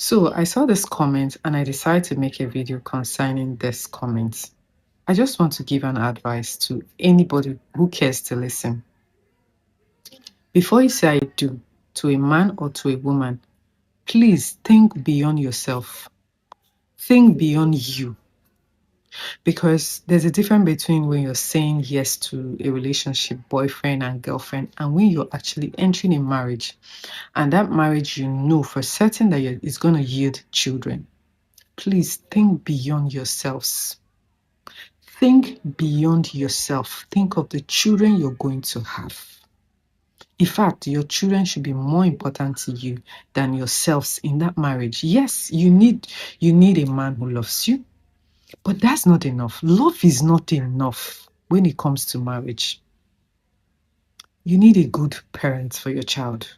So I saw this comment and I decided to make a video concerning this comment. I just want to give an advice to anybody who cares to listen. Before you say I do to a man or to a woman, please think beyond yourself. Think beyond you. Because there's a difference between when you're saying yes to a relationship, boyfriend and girlfriend, and when you're actually entering a marriage. And that marriage, you know for certain that it's going to yield children. Please think beyond yourselves. Think beyond yourself. Think of the children you're going to have. In fact, your children should be more important to you than yourselves in that marriage. Yes, you need a man who loves you, but that's not enough. Love is not enough when it comes to marriage. You need a good parent for your child.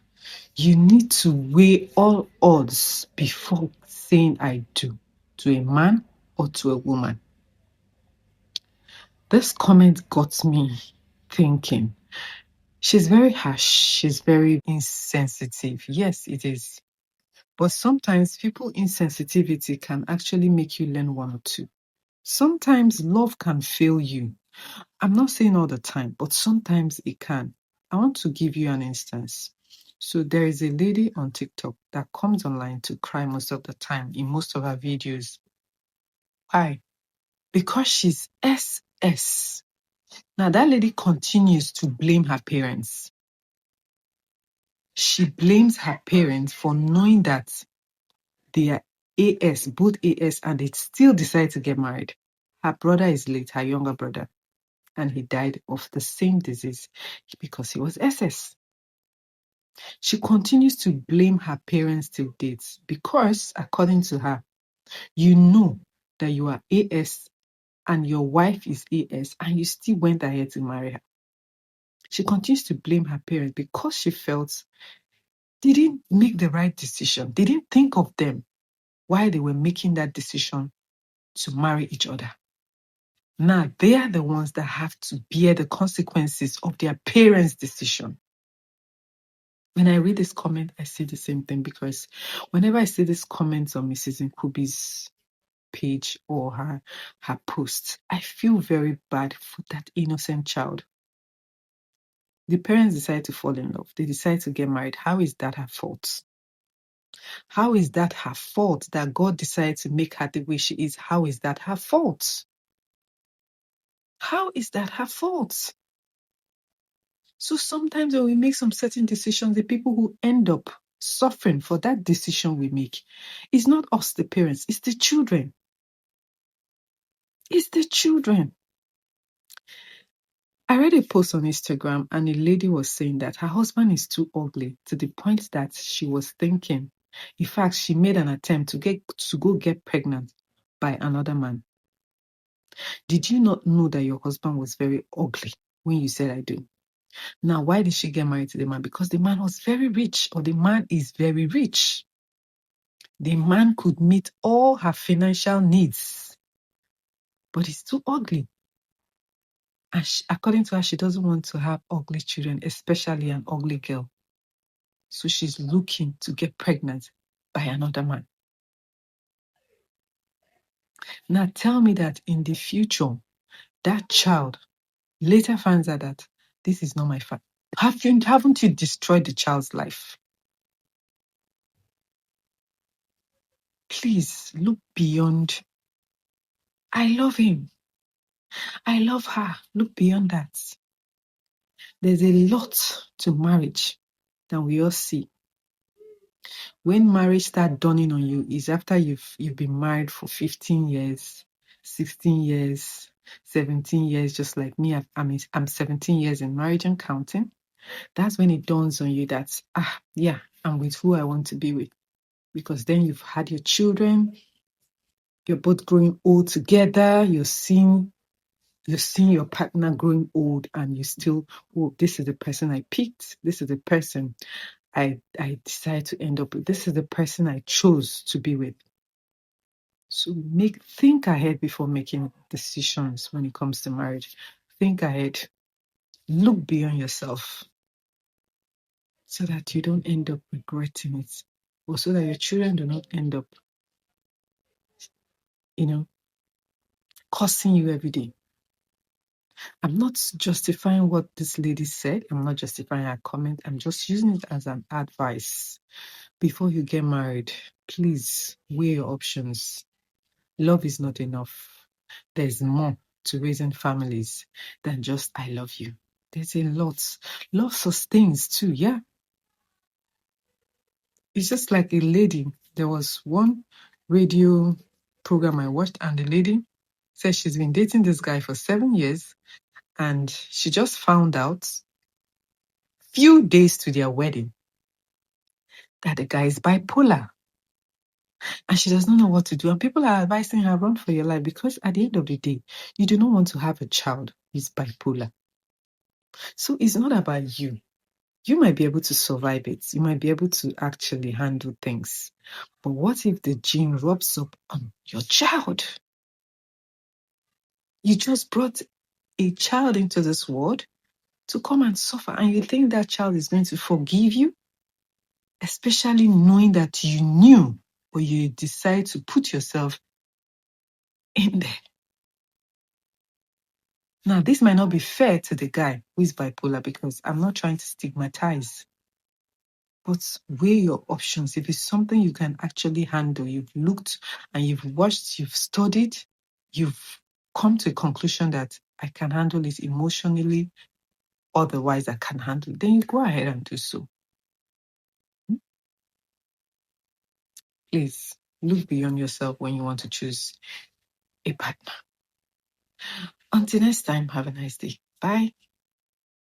You need to weigh all odds before saying I do to a man or to a woman. This comment got me thinking. She's very harsh. She's very insensitive. Yes, it is. But sometimes people's insensitivity can actually make you learn one or two. Sometimes love can fail you. I'm not saying all the time, but sometimes it can. I want to give you an instance. So there is a lady on TikTok that comes online to cry most of the time in most of her videos. Why? Because she's SS. Now that lady continues to blame her parents. She blames her parents for knowing that they are AS, both AS, and they still decide to get married. Her brother is late, her younger brother, and he died of the same disease because he was SS. She continues to blame her parents till date because, according to her, you know that you are AS and your wife is AS and you still went ahead to marry her. She continues to blame her parents because she felt they didn't make the right decision. They didn't think of them while they were making that decision to marry each other. Now, they are the ones that have to bear the consequences of their parents' decision. When I read this comment, I see the same thing because whenever I see these comments on Mrs. Nkubi's page or her post, I feel very bad for that innocent child. The parents decide to fall in love. They decide to get married. How is that her fault? How is that her fault that God decided to make her the way she is? How is that her fault? How is that her fault? So sometimes when we make some certain decisions, the people who end up suffering for that decision we make, it's not us, the parents, it's the children. It's the children. I read a post on Instagram and a lady was saying that her husband is too ugly to the point that she was thinking. In fact, she made an attempt to go get pregnant by another man. Did you not know that your husband was very ugly when you said I do? Now, why did she get married to the man? Because the man was very rich, or the man is very rich. The man could meet all her financial needs, but he's too ugly. And according to her, she doesn't want to have ugly children, especially an ugly girl. So she's looking to get pregnant by another man. Now tell me that in the future, that child later finds out that this is not my father. Haven't you destroyed the child's life? Please look beyond. I love him. I love her. Look beyond that. There's a lot to marriage that we all see. When marriage starts dawning on you is after you've been married for 15 years, 16 years, 17 years, just like me. I'm 17 years in marriage and counting. That's when it dawns on you that, I'm with who I want to be with. Because then you've had your children, you're both growing old together, you're seeing your partner growing old and you still, this is the person I picked, this is the person I decided to end up with, this is the person I chose to be with. So think ahead before making decisions when it comes to marriage. Think ahead. Look beyond yourself so that you don't end up regretting it or so that your children do not end up, cursing you every day. I'm not justifying what this lady said. I'm not justifying her comment. I'm just using it as an advice. Before you get married, please weigh your options. Love is not enough. There's more to raising families than just I love you. There's a lot. Love sustains too, yeah. It's just like a lady. There was one radio program I watched, and the lady said she's been dating this guy for 7 years, and she just found out few days to their wedding that the guy is bipolar, and she does not know what to do. And people are advising her, run for your life, because at the end of the day, you do not want to have a child who's bipolar. So it's not about you. You might be able to survive it. You might be able to actually handle things. But what if the gene rubs up on your child? You just brought a child into this world to come and suffer, and you think that child is going to forgive you? Especially knowing that you knew, or you decide to put yourself in there. Now, this might not be fair to the guy who is bipolar, because I'm not trying to stigmatize. But weigh your options. If it's something you can actually handle, you've looked and you've watched, you've studied, you've come to a conclusion that I can handle it emotionally, otherwise I can handle it, then you go ahead and do so. Please look beyond yourself when you want to choose a partner. Until next time, have a nice day. Bye.